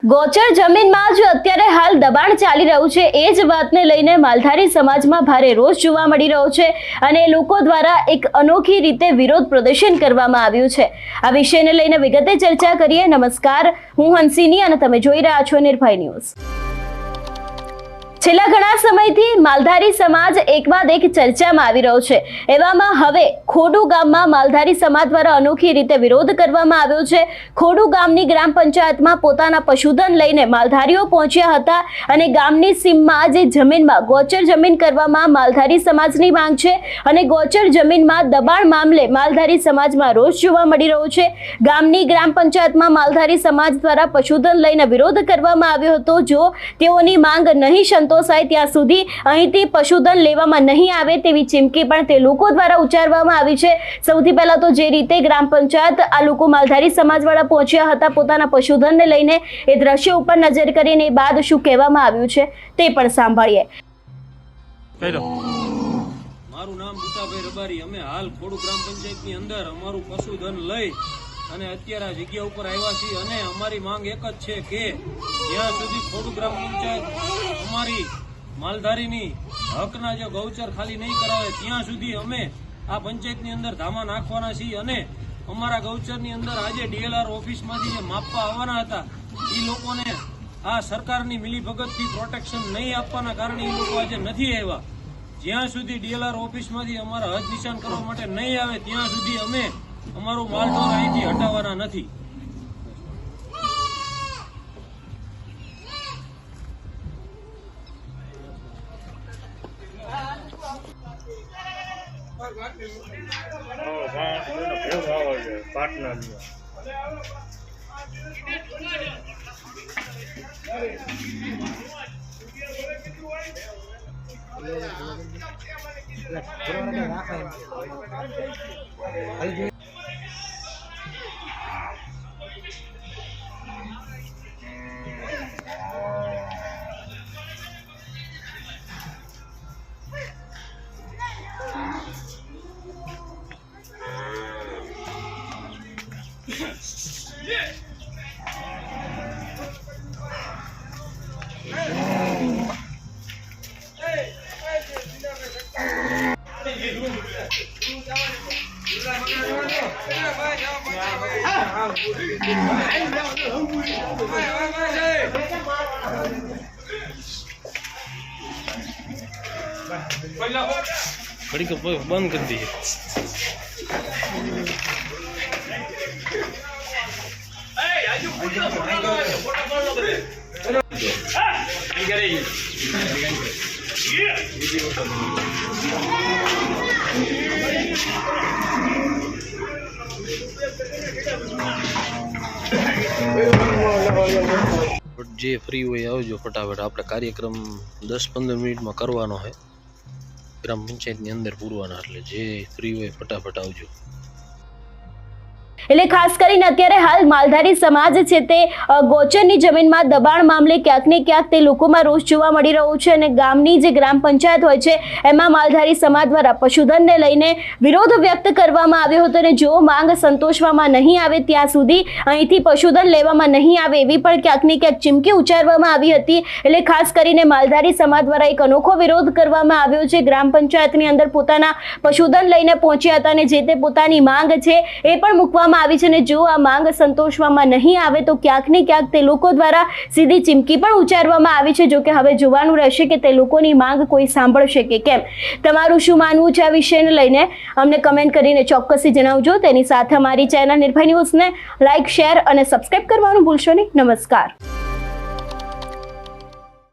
ગોચર જમીનમાં જો અત્યારે હાલ દબાણ ચાલી રહ્યું છે એ જ વાતને લઈને માલધારી સમાજમાં ભારે રોષ જોવા મળી રહ્યો છે અને લોકો દ્વારા એક અનોખી રીતે વિરોધ પ્રદર્શન કરવામાં આવ્યું છે। આ વિષયને લઈને વિગતે ચર્ચા કરીએ। નમસ્કાર, હું હંસિની અને તમે જોઈ રહ્યા છો નિર્ભય ન્યૂઝ। છેલ્લા ઘણા સમયથી માલધારી સમાજ એક બાદ એક ચર્ચામાં આવી રહ્યો છે। એવામાં હવે ખોડુ ગામમાં માલધારી સમાજ દ્વારા અનોખી રીતે વિરોધ કરવામાં આવ્યો છે। ખોડુ ગામની ગ્રામ પંચાયતમાં પોતાના પશુધન લઈને માલધારીઓ પહોંચ્યા હતા અને ગામની સીમમાં જે જમીનમાં ગોચર જમીન કરવામાં માલધારી સમાજની માંગ છે અને ગોચર જમીનમાં દબાણ મામલે માલધારી સમાજમાં રોષ જોવા મળી રહ્યો છે। ગામની ગ્રામ પંચાયતમાં માલધારી સમાજ દ્વારા પશુધન લઈને વિરોધ કરવામાં આવ્યો હતો। જો તેઓની માંગ નહીં સંતોષાય ત્યાં સુધી અહીંથી પશુધન લેવામાં નહીં આવે તેવી ચીમકી પણ તે લોકો દ્વારા ઉચ્ચારવામાં આવી છે। સૌથી પહેલા તો જે રીતે ગ્રામ પંચાયત આ લોકો માલધારી સમાજવાળા પહોંચ્યા હતા પોતાના પશુધનને લઈને એ દ્રશ્ય ઉપર નજર કરીને બાદ શું કહેવામાં આવ્યું છે તે પણ સાંભળીએ। મારું નામ બુટાભાઈ રબારી। અમે હાલ ખોડુ ગ્રામ પંચાયતની અંદર અમારું પશુધન લઈ અને અત્યારે આ જગ્યા ઉપર આવ્યા છીએ અને અમારી માંગ એક જ છે કે જ્યાં સુધી ખોડુ ગ્રામ પંચાયત અમારી માલધારીની હકના જે ગૌચર ખાલી નહીં કરાવે ત્યાં સુધી અમે આ પંચાયતની અંદર ધામા નાખવાના છીએ અને અમારા ગૌચરની અંદર આજે DLR ઓફિસમાંથી જે માપવા આવવાના હતા એ લોકોને આ સરકારની મિલીભગતથી પ્રોટેક્શન નહીં આપવાના કારણે એ લોકો આજે નથી આવ્યા। જ્યાં સુધી DLR ઓફિસમાંથી અમારા હદ નિશાન કરવા માટે નહીં આવે ત્યાં સુધી અમે અમારું માલઢોર અહીંથી હટાવવાના નથી। घड़ी को बंद कर दीजिए। जे फ्री हो आवजो फटाफट। આપણે કાર્યક્રમ 10-15 મિનિટમાં કરવાનો છે ગ્રામ પંચાયતની અંદર પૂરવાના, એટલે જે ફ્રી હોય ફટાફટ આવજો। એટલે ખાસ કરીને અત્યારે હાલ માલધારી સમાજ છે તે ગોચરની જમીનમાં દબાણ મામલે ક્યાંક ને ક્યાંક તે લોકોમાં રોષ જોવા મળી રહ્યો છે અને ગામની જે ગ્રામ પંચાયત હોય છે એમાં માલધારી સમાજ દ્વારા પશુધનને લઈને વિરોધ વ્યક્ત કરવામાં આવ્યો હતો અને જો માંગ સંતોષવામાં નહીં આવે ત્યાં સુધી અહીંથી પશુધન લેવામાં નહીં આવે એવી પણ ક્યાંક ને ક્યાંક ચીમકી ઉચ્ચારવામાં આવી હતી। એટલે ખાસ કરીને માલધારી સમાજ દ્વારા એક અનોખો વિરોધ કરવામાં આવ્યો છે। ગ્રામ પંચાયતની અંદર પોતાના પશુધન લઈને પહોંચ્યા હતા અને જે તે પોતાની માંગ છે એ પણ મૂકવામાં આવી છે અને જો આ માંગ સંતોષવામાં નહીં આવે તો ક્યાંક ને ક્યાંક તે લોકો દ્વારા સીધી ચીમકી પણ ઉચ્ચારવામાં આવી છે। જો કે હવે જોવાનું રહેશે કે તે લોકોની માંગ કોઈ સાંભળશે કે કેમ। તમારું શું માનવું છે આ વિષયને લઈને અમને કમેન્ટ કરીને ચોક્કસથી જણાવજો। તેની સાથે અમારી ચેનલ નિર્ભય ન્યૂઝને લાઇક, શેર અને સબસ્ક્રાઇબ કરવાનું ભૂલશો નહીં। નમસ્કાર।